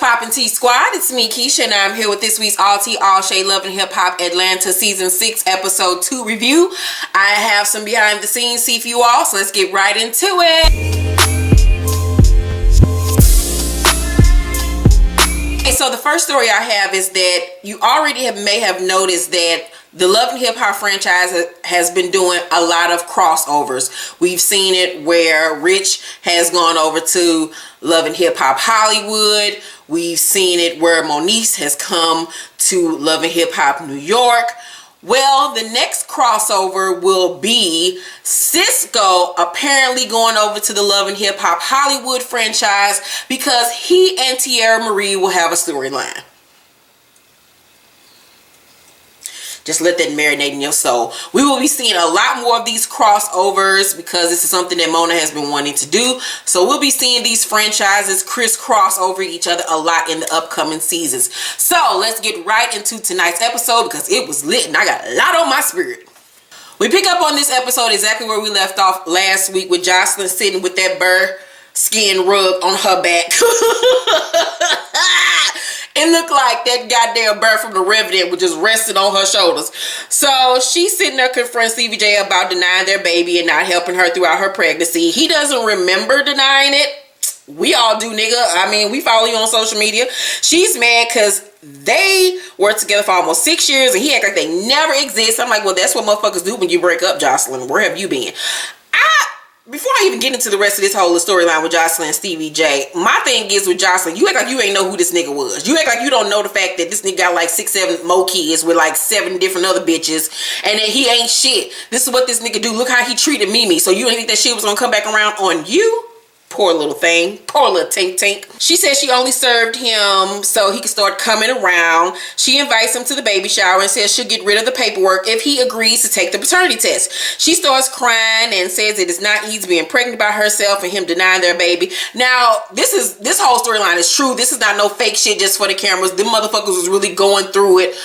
Poppin' Tea Squad? It's me, Keisha, and I'm here with this week's All Tea, All Shade Love and Hip Hop Atlanta Season 6, Episode 2 review. I have some behind the scenes see for you all, so let's get right into it. Okay, so the first story I have is that you already may have noticed that the Love and Hip Hop franchise has been doing a lot of crossovers. We've seen it where Rich has gone over to Love and Hip Hop Hollywood. We've seen it where Moniece has come to Love and Hip Hop New York. Well, the next crossover will be Cisco apparently going over to the Love and Hip Hop Hollywood franchise because he and Tierra Marie will have a storyline. Just let that marinate in your soul. We will be seeing a lot more of these crossovers because this is something that Mona has been wanting to do. So we'll be seeing these franchises crisscross over each other a lot in the upcoming seasons. So let's get right into tonight's episode because it was lit and I got a lot on my spirit. We pick up on this episode exactly where we left off last week with Joseline sitting with that bird skin rug on her back. It looked like that goddamn bird from The Revenant was just resting on her shoulders. So she's sitting there confronting Stevie J about denying their baby and not helping her throughout her pregnancy. He doesn't remember denying it. We all do, nigga. I mean, we follow you on social media. She's mad because they were together for almost 6 years and he act like they never exist. I'm like, well, that's what motherfuckers do when you break up, Joseline. Where have you been? Before I even get into the rest of this whole storyline with Joseline and Stevie J, my thing is with Joseline, you act like you ain't know who this nigga was. You act like you don't know the fact that this nigga got like 6, 7 more kids with like 7 different other bitches and that he ain't shit. This is what this nigga do. Look how he treated Mimi. So you don't think that shit was gonna come back around on you? Poor little thing. Poor little tink. She said she only served him so he could start coming around. She invites him to the baby shower and says she'll get rid of the paperwork if he agrees to take the paternity test. She starts crying and says it is not easy being pregnant by herself and him denying their baby. Now, this whole storyline is true. This is not no fake shit just for the cameras. Them motherfuckers was really going through it.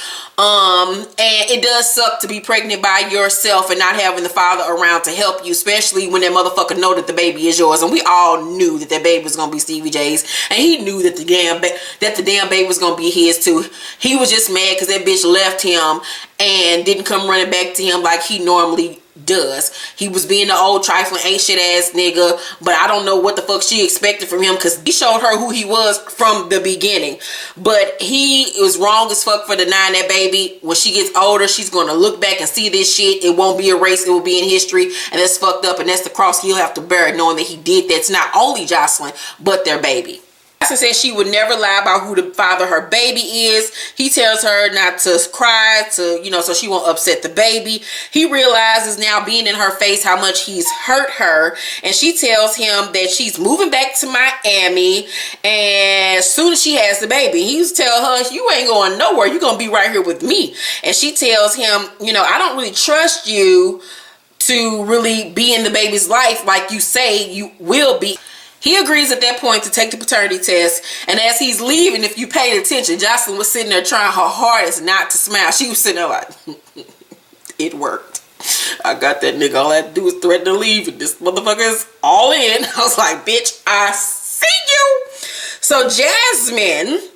And it does suck to be pregnant by yourself and not having the father around to help you, especially when that motherfucker know that the baby is yours. And we all knew that baby was gonna be Stevie J's, and he knew that the damn baby was gonna be his too. He was just mad because that bitch left him and didn't come running back to him like he normally does. He was being the old trifling ain't shit ass nigga, but I don't know what the fuck she expected from him because he showed her who he was from the beginning. But he was wrong as fuck for denying that baby. When she gets older, she's gonna look back and see this shit. It won't be erased, it will be in history, and that's fucked up, and that's the cross he'll have to bear, knowing that he did that to not only Joseline but their baby. Joseline says she would never lie about who the father of her baby is. He tells her not to cry, so she won't upset the baby. He realizes now, being in her face, how much he's hurt her, and she tells him that she's moving back to Miami and as soon as she has the baby. He used to tell her, you ain't going nowhere, you're gonna be right here with me. And she tells him, I don't really trust you to really be in the baby's life like you say you will be. He agrees at that point to take the paternity test, and as he's leaving, if you paid attention, Joseline was sitting there trying her hardest not to smile. She was sitting there like, it worked. I got that nigga. All I had to do was threaten to leave, and this motherfucker is all in. I was like, bitch, I see you. So Jasmine,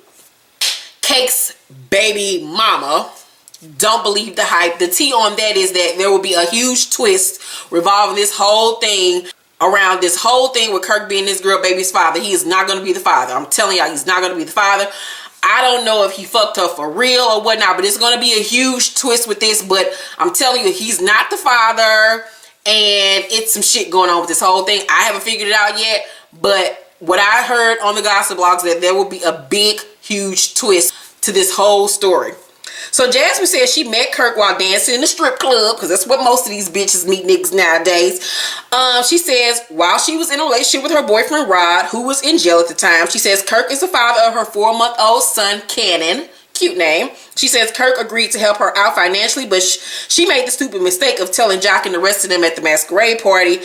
Cake's baby mama, don't believe the hype. The tea on that is that there will be a huge twist revolving this whole thing around this whole thing with Kirk being this girl baby's father. He is not going to be the father. I'm telling y'all, he's not going to be the father. I don't know if he fucked her for real or whatnot, but it's going to be a huge twist with this. But I'm telling you, he's not the father, and it's some shit going on with this whole thing. I haven't figured it out yet, but what I heard on the gossip blogs, that there will be a big, huge twist to this whole story. So Jasmine says she met Kirk while dancing in the strip club, because that's what most of these bitches meet niggas nowadays. She says while she was in a relationship with her boyfriend Rod, who was in jail at the time, she says Kirk is the father of her 4-month-old son, Cannon. Cute name. She says Kirk agreed to help her out financially, but she made the stupid mistake of telling Jock and the rest of them at the masquerade party.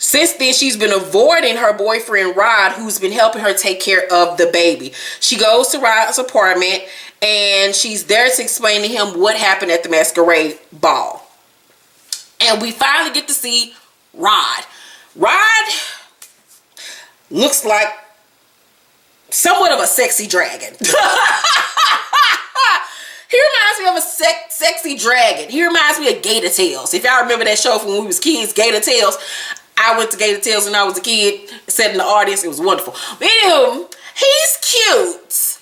Since then, she's been avoiding her boyfriend Rod, who's been helping her take care of the baby. She goes to Rod's apartment and she's there to explain to him what happened at the masquerade ball. And we finally get to see Rod. Rod looks like somewhat of a sexy dragon. He reminds me of a sexy dragon. He reminds me of Gator Tales. If y'all remember that show from when we was kids, Gator Tales. I went to Gator Tales when I was a kid, sat in the audience. It was wonderful. But anyway, he's cute.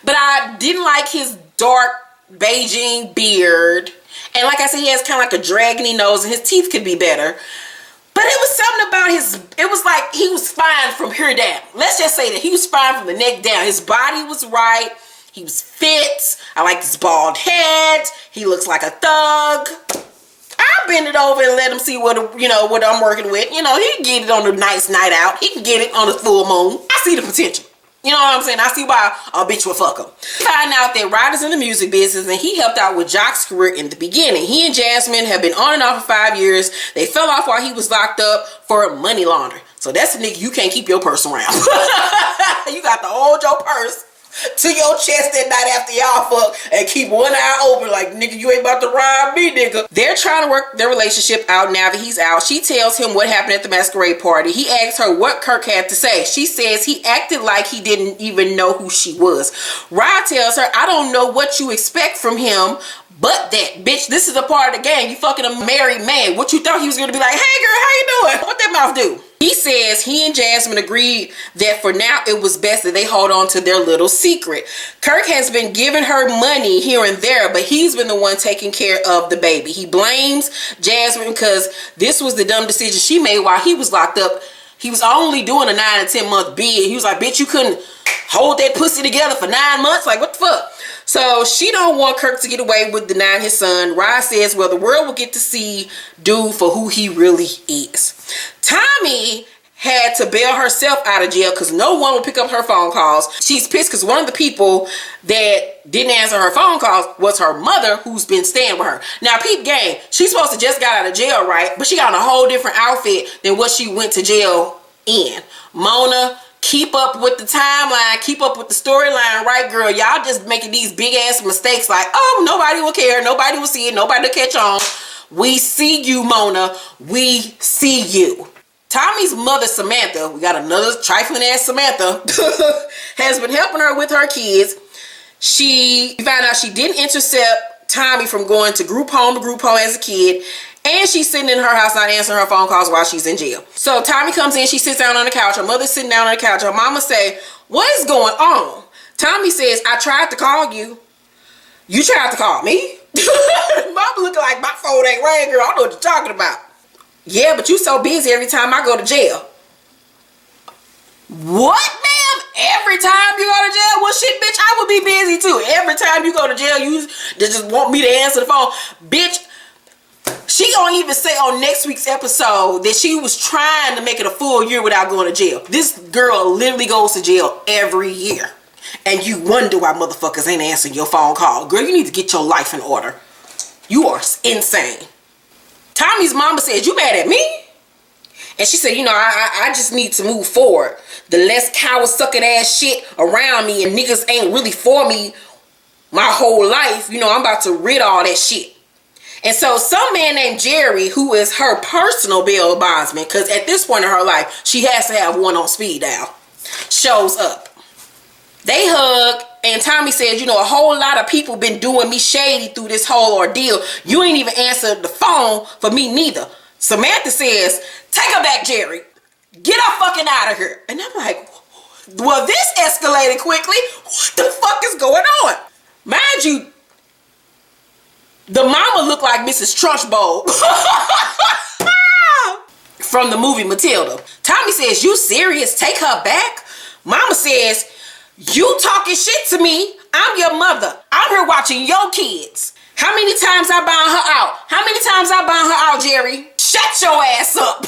But I didn't like his dark beiging beard. And like I said, he has kind of like a dragony nose, and his teeth could be better. But it was something about it was like he was fine from here down. Let's just say that he was fine from the neck down. His body was right. He was fit. I like his bald head. He looks like a thug. I'll bend it over and let him see what I'm working with. He can get it on a nice night out. He can get it on a full moon. I see the potential. You know what I'm saying? I see why a bitch will fuck him. Find out that Rod is in the music business, and he helped out with Jock's career in the beginning. He and Jasmine have been on and off for 5 years. They fell off while he was locked up for money laundering. So that's a nigga you can't keep your purse around. You got to hold your purse to your chest that night after y'all fuck and keep one eye open like, nigga, you ain't about to rob me, nigga. They're trying to work their relationship out now that he's out. She tells him what happened at the masquerade party. He asks her what Kirk had to say. She says he acted like he didn't even know who she was. Rod tells her, I don't know what you expect from him, but that, bitch, this is a part of the game. You fucking a married man. What you thought he was gonna be like, hey girl, how you doing? What that mouth do? He says he and Jasmine agreed that for now it was best that they hold on to their little secret. Kirk has been giving her money here and there, but he's been the one taking care of the baby. He blames Jasmine because this was the dumb decision she made while he was locked up. He was only doing a 9 to 10 month bid. He was like, bitch, you couldn't hold that pussy together for 9 months? Like, what the fuck? So she don't want Kirk to get away with denying his son. Rod says, well, the world will get to see dude for who he really is. Tommie had to bail herself out of jail because no one would pick up her phone calls. She's pissed because one of the people that didn't answer her phone calls was her mother, who's been staying with her. Now, peep game, she's supposed to just got out of jail, right? But she got on a whole different outfit than what she went to jail in. Mona, keep up with the timeline, keep up with the storyline, right, girl? Y'all just making these big ass mistakes like, oh, nobody will care, nobody will see it, nobody will catch on. We see you, Mona. We see you. Tommie's mother, Samantha, we got another trifling ass Samantha, has been helping her with her kids. She found out she didn't intercept Tommie from going to group home as a kid. And she's sitting in her house not answering her phone calls while she's in jail. So Tommie comes in, she sits down on the couch. Her mother's sitting down on the couch. Her mama say, what is going on? Tommie says, I tried to call you. You tried to call me? Mama looking like my phone ain't ringing, girl. I don't know what you're talking about. Yeah, but you so busy every time I go to jail. What, ma'am? Every time you go to jail? Well, shit, bitch, I would be busy too. Every time you go to jail, you just want me to answer the phone. Bitch, she gonna even say on next week's episode that she was trying to make it a full year without going to jail. This girl literally goes to jail every year. And you wonder why motherfuckers ain't answering your phone call. Girl, you need to get your life in order. You are insane. Tommie's mama said, you mad at me? And she said, I just need to move forward. The less cow sucking ass shit around me and niggas ain't really for me my whole life. I'm about to rid all that shit. And so some man named Jerry, who is her personal bail bondsman, because at this point in her life, she has to have one on speed dial, shows up. They hug, and Tommie says, a whole lot of people been doing me shady through this whole ordeal. You ain't even answered the phone for me neither. Samantha says, take her back, Jerry. Get her fucking out of here. And I'm like, well, this escalated quickly. What the fuck is going on? Mind you, the mama looked like Mrs. Trunchbull from the movie Matilda. Tommie says, you serious? Take her back? Mama says, you talking shit to me. I'm your mother. I'm here watching your kids. How many times I bind her out? How many times I bind her out, Jerry? Shut your ass up.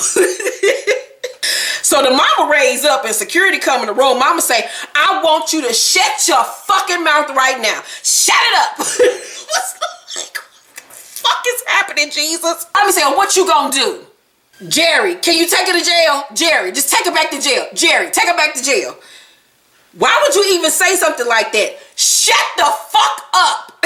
So the mama raised up and security come in the room. Mama say, I want you to shut your fucking mouth right now. Shut it up. What the fuck is happening, Jesus? I'm saying, what you gonna do? Jerry, can you take her to jail? Jerry, just take her back to jail. Jerry, take her back to jail. Why would you even say something like that? Shut the fuck up.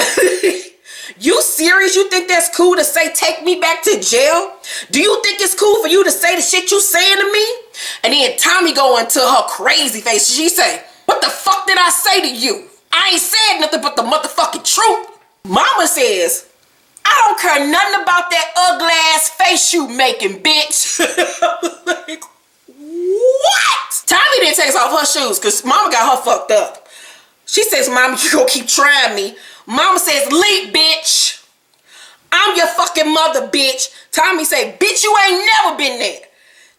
You serious? You think that's cool to say take me back to jail? Do you think it's cool for you to say the shit you saying to me? And then Tommie go into her crazy face. She say, What the fuck did I say to you? I ain't said nothing but the motherfucking truth. Mama says, I don't care nothing about that ugly ass face you making, bitch. Like, what? Tommie didn't take off her shoes because Mama got her fucked up. She says, Mama, you gonna keep trying me. Mama says, leap, bitch. I'm your fucking mother, bitch. Tommie say, bitch, you ain't never been there.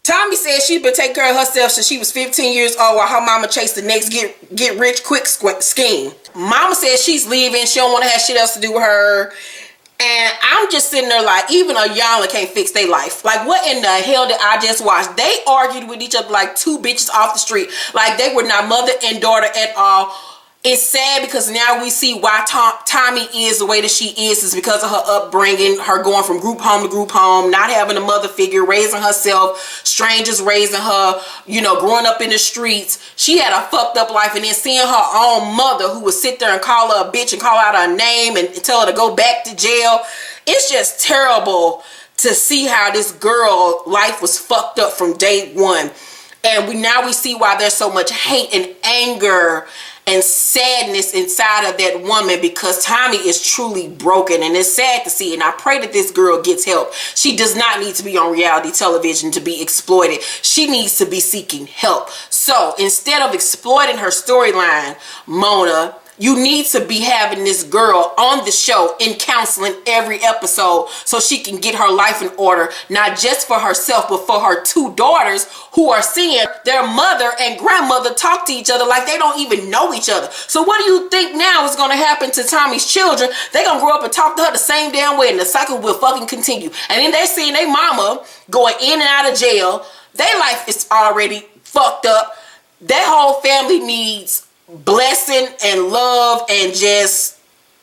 Tommie says she's been taking care of herself since she was 15 years old while her mama chased the next get rich quick scheme. Mama says she's leaving. She don't want to have shit else to do with her. And I'm just sitting there like, even a Yana can't fix their life. Like, what in the hell did I just watch? They argued with each other like two bitches off the street. Like, they were not mother and daughter at all. It's sad because now we see why Tommie is the way that she is because of her upbringing, her going from group home to group home, not having a mother figure, raising herself, strangers raising her, you know, growing up in the streets. She had a fucked up life, and then seeing her own mother who would sit there and call her a bitch and call out her name and tell her to go back to jail. It's just terrible to see how this girl life was fucked up from day one. And now we see why there's so much hate and anger and sadness inside of that woman because Tommie is truly broken, and it's sad to see. And I pray that this girl gets help. She does not need to be on reality television to be exploited. She needs to be seeking help. So instead of exploiting her storyline, Mona, you need to be having this girl on the show in counseling every episode so she can get her life in order, not just for herself, but for her two daughters who are seeing their mother and grandmother talk to each other like they don't even know each other. So what do you think now is going to happen to Tommie's children? They're going to grow up and talk to her the same damn way, and the cycle will fucking continue. And then they're seeing their mama going in and out of jail. Their life is already fucked up. Their whole family needs blessing and love and just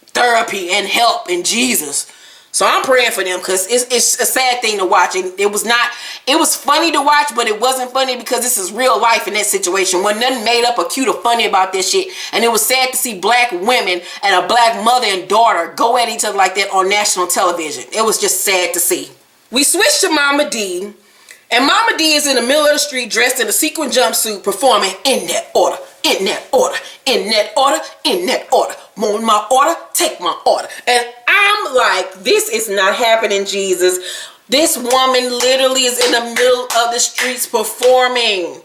therapy and help in Jesus. So I'm praying for them because it's a sad thing to watch. And it was funny to watch, but it wasn't funny because this is real life in that situation. When nothing made up or cute or funny about this shit. And it was sad to see black women and a black mother and daughter go at each other like that on national television. It was just sad to see. We switched to Momma Dee. And Momma Dee is in the middle of the street dressed in a sequin jumpsuit performing in that order, in that order, in that order, in that order. Want my order, take my order. And I'm like, this is not happening, Jesus. This woman literally is in the middle of the streets performing.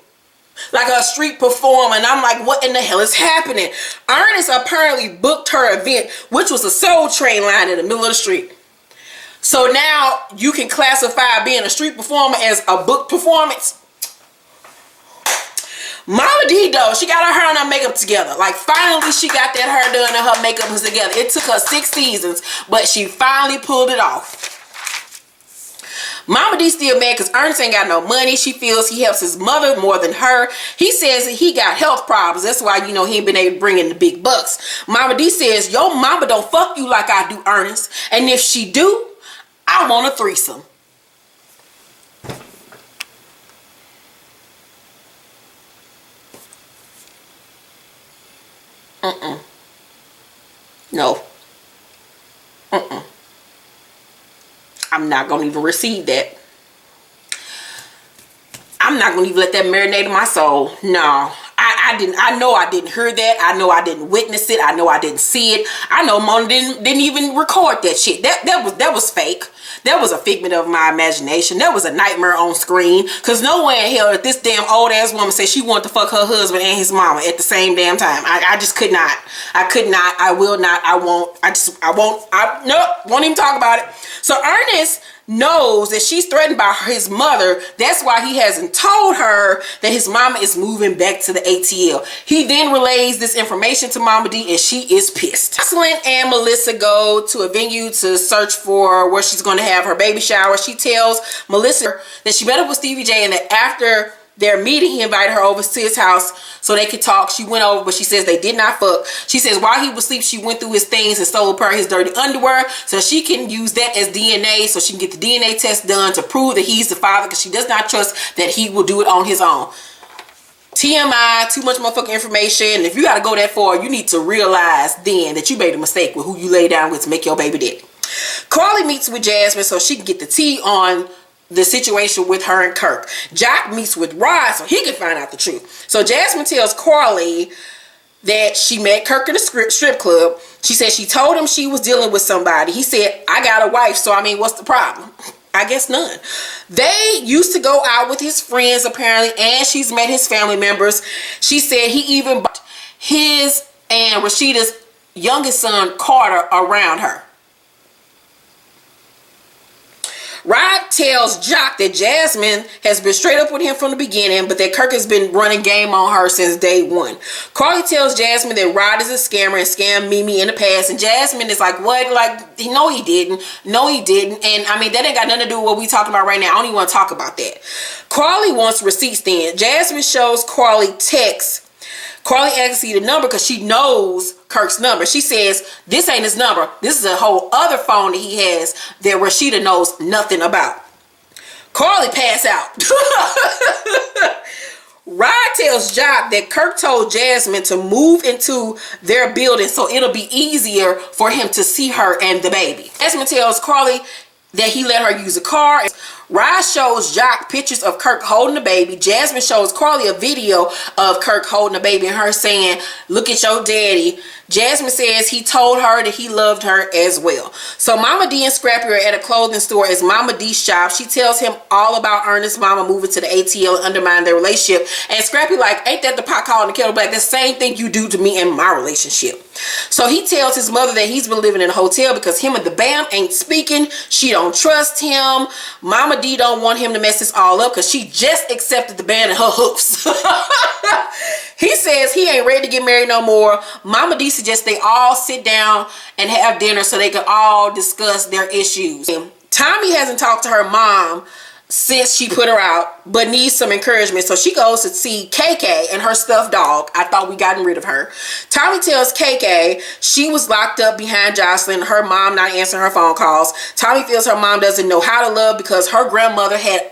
Like a street performer. And I'm like, what in the hell is happening? Ernest apparently booked her event, which was a Soul Train line in the middle of the street. So now you can classify being a street performer as a book performance. Momma Dee though, she got her hair and her makeup together. Like finally she got that hair done and her makeup was together. It took her 6 seasons, but she finally pulled it off. Momma Dee still mad because Ernest ain't got no money. She feels he helps his mother more than her. He says that he got health problems. That's why, you know, he ain't been able to bring in the big bucks. Momma Dee says, yo mama don't fuck you like I do, Ernest. And if she do, I want a threesome. No. I'm not going to even receive that. I'm not going to even let that marinate in my soul. No. I know I didn't hear that. I know I didn't witness it. I know I didn't see it. I know Mona didn't even record that shit. That was fake. That was a figment of my imagination. That was a nightmare on screen. Cause no way in hell that this damn old ass woman said she wanted to fuck her husband and his mama at the same damn time. I just could not. I could not. I will not. I won't. Nope. Won't even talk about it. So Ernest knows that she's threatened by his mother. That's why he hasn't told her that his mama is moving back to the ATL. He then relays this information to Momma Dee and she is pissed. Joseline and Melissa go to a venue to search for where she's going to have her baby shower. She tells Melissa that she met up with Stevie J and that after their meeting, he invited her over to his house so they could talk. She went over, but she says they did not fuck. She says while he was asleep, she went through his things and stole a pair of his dirty underwear so she can use that as DNA so she can get the DNA test done to prove that he's the father because she does not trust that he will do it on his own. TMI, too much motherfucking information. If you got to go that far, you need to realize then that you made a mistake with who you lay down with to make your baby daddy. Carly meets with Jasmine so she can get the tea on the situation with her and Kirk. Jack meets with Rod so he can find out the truth. So Jasmine tells Carly that she met Kirk in a strip club. She said she told him she was dealing with somebody. He said, I got a wife, so I mean, what's the problem? I guess none. They used to go out with his friends apparently, and she's met his family members. She said he even brought his and Rashida's youngest son Carter around her. Rod tells Jock that Jasmine has been straight up with him from the beginning, but that Kirk has been running game on her since day one. Carly tells Jasmine that Rod is a scammer and scammed Mimi in the past, and Jasmine is like, what? Like, no he didn't. No he didn't. And I mean, that ain't got nothing to do with what we talking about right now. I don't even want to talk about that. Carly wants receipts then. Jasmine shows Carly texts. Carly asks you the number because she knows Kirk's number. She says, this ain't his number. This is a whole other phone that he has that Rashida knows nothing about. Carly pass out. Rod tells Jock that Kirk told Jasmine to move into their building so it'll be easier for him to see her and the baby. Jasmine tells Carly that he let her use a car. Rod shows Jock pictures of Kirk holding the baby. Jasmine shows Carly a video of Kirk holding the baby and her saying, look at your daddy. Jasmine says he told her that he loved her as well. So Momma Dee and Scrappy are at a clothing store as Momma Dee shops. She tells him all about Ernest's mama moving to the ATL and undermining their relationship. And Scrappy like, ain't that the pot calling the kettle black? The same thing you do to me in my relationship. So he tells his mother that he's been living in a hotel because him and the Bam ain't speaking. She don't trust him. Momma Dee don't want him to mess this all up because she just accepted the Bam in her hoofs. He says he ain't ready to get married no more. Momma Dee suggests they all sit down and have dinner so they can all discuss their issues. Tommie hasn't talked to her mom since she put her out, but needs some encouragement. So she goes to see KK and her stuffed dog. I thought we gotten rid of her. Tommie tells KK she was locked up behind Joseline, her mom not answering her phone calls. Tommie feels her mom doesn't know how to love because her grandmother had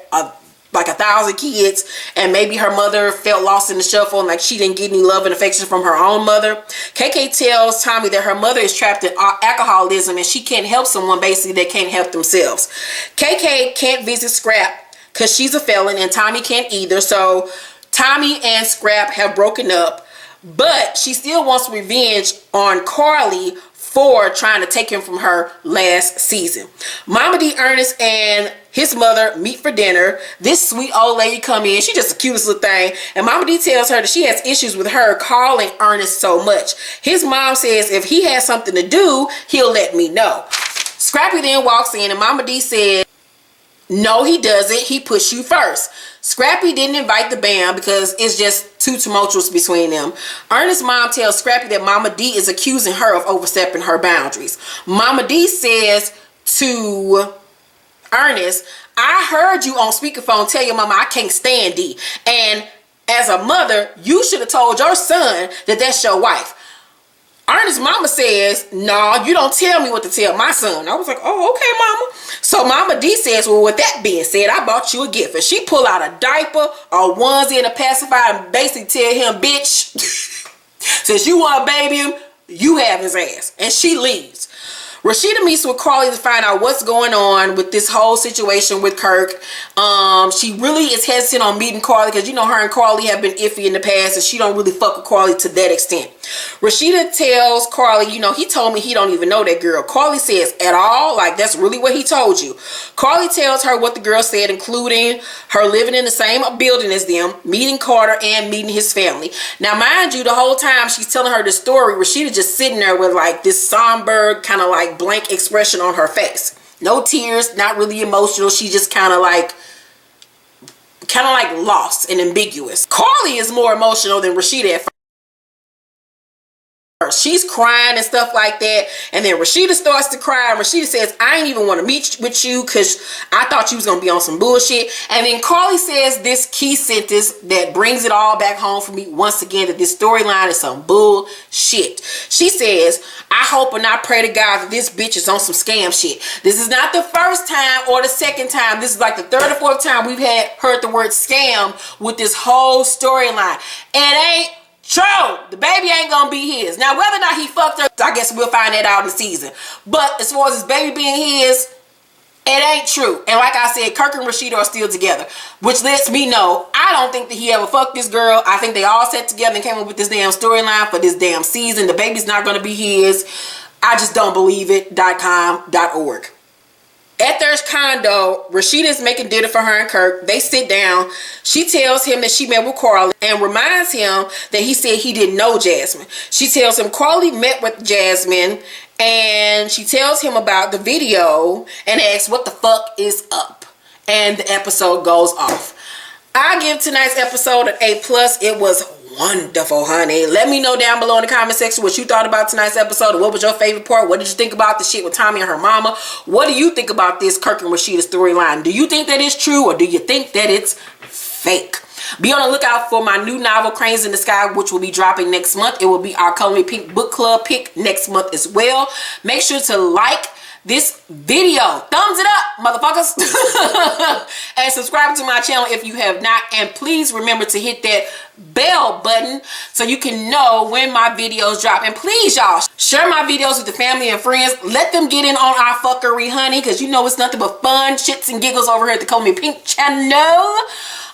like 1,000 kids, and maybe her mother felt lost in the shuffle and like she didn't get any love and affection from her own mother. KK tells Tommie that her mother is trapped in alcoholism and she can't help someone basically that can't help themselves. KK can't visit Scrap because she's a felon and Tommie can't either. So Tommie and Scrap have broken up, but she still wants revenge on Carly for trying to take him from her last season. Momma Dee, Ernest, and his mother meet for dinner. This sweet old lady come in. She just the cutest little thing. And Momma Dee tells her that she has issues with her calling Ernest so much. His mom says if he has something to do, he'll let me know. Scrappy then walks in and Momma Dee said, no, he doesn't. He pushed you first. Scrappy didn't invite the Bam because it's just too tumultuous between them. Ernest's mom tells Scrappy that Momma Dee is accusing her of overstepping her boundaries. Momma Dee says to Ernest, I heard you on speakerphone tell your mama I can't stand Dee. And as a mother, you should have told your son that that's your wife. Ernest's mama says, no, you don't tell me what to tell my son. I was like, oh, okay, mama. So Momma Dee says, well, with that being said, I bought you a gift. And she pull out a diaper, a onesie, and a pacifier and basically tell him, bitch, since you want to baby him, you have his ass. And she leaves. Rashida meets with Carly to find out what's going on with this whole situation with Kirk. She really is hesitant on meeting Carly because you know her and Carly have been iffy in the past and she don't really fuck with Carly to that extent. Rashida tells Carly, you know, he told me he don't even know that girl. Carly says, at all? Like, that's really what he told you. Carly tells her what the girl said, including her living in the same building as them, meeting Carter, and meeting his family. Now, mind you, the whole time she's telling her the story, Rashida just sitting there with like this somber, kind of like blank expression on her face. No tears, not really emotional. She just kind of like lost and ambiguous. Carly is more emotional than Rashida at first. She's crying and stuff like that, and then Rashida starts to cry and Rashida says, I ain't even want to meet with you because I thought you was gonna be on some bullshit. And then Carly says this key sentence that brings it all back home for me once again, that this storyline is some bullshit. She says, I hope and I pray to God that this bitch is on some scam shit. This is not the first time or the second time. This is like the third or fourth time we've heard the word scam with this whole storyline. It ain't true. The baby ain't gonna be his. Now, whether or not he fucked her, I guess we'll find that out in the season. But as far as his baby being his, It ain't true. And like I said, Kirk and Rashida are still together, which lets me know I don't think that he ever fucked this girl. I think they all sat together and came up with this damn storyline for this damn season. The baby's not going to be his. I just don't believe it. .com.org. At their condo, Rashida's making dinner for her and Kirk. They sit down. She tells him that she met with Carly and reminds him that he said he didn't know Jasmine. She tells him Carly met with Jasmine, and she tells him about the video and asks what the fuck is up. And the episode goes off. I give tonight's episode an A+. It was wonderful, honey. Let me know down below in the comment section what you thought about tonight's episode. What was your favorite part? What did you think about the shit with Tommie and her mama? What do you think about this Kirk and Rashida storyline? Do you think that it's true, or do you think that it's fake? Be on the lookout for my new novel, Cranes in the Sky, which will be dropping next month. It will be our Color Me Pink book club pick next month as well. Make sure to like this video, thumbs it up, motherfuckers, and subscribe to my channel if you have not. And please remember to hit that bell button so you can know when my videos drop. And please, y'all, share my videos with the family and friends. Let them get in on our fuckery, honey, because you know it's nothing but fun, shits and giggles over here at the Color Me Pink channel.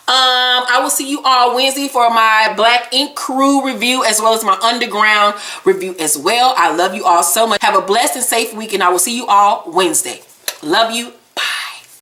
I will see you all Wednesday for my Black Ink Crew review, as well as my Underground review as well. I love you all so much. Have a blessed and safe week, and I will see you all Wednesday. Love you.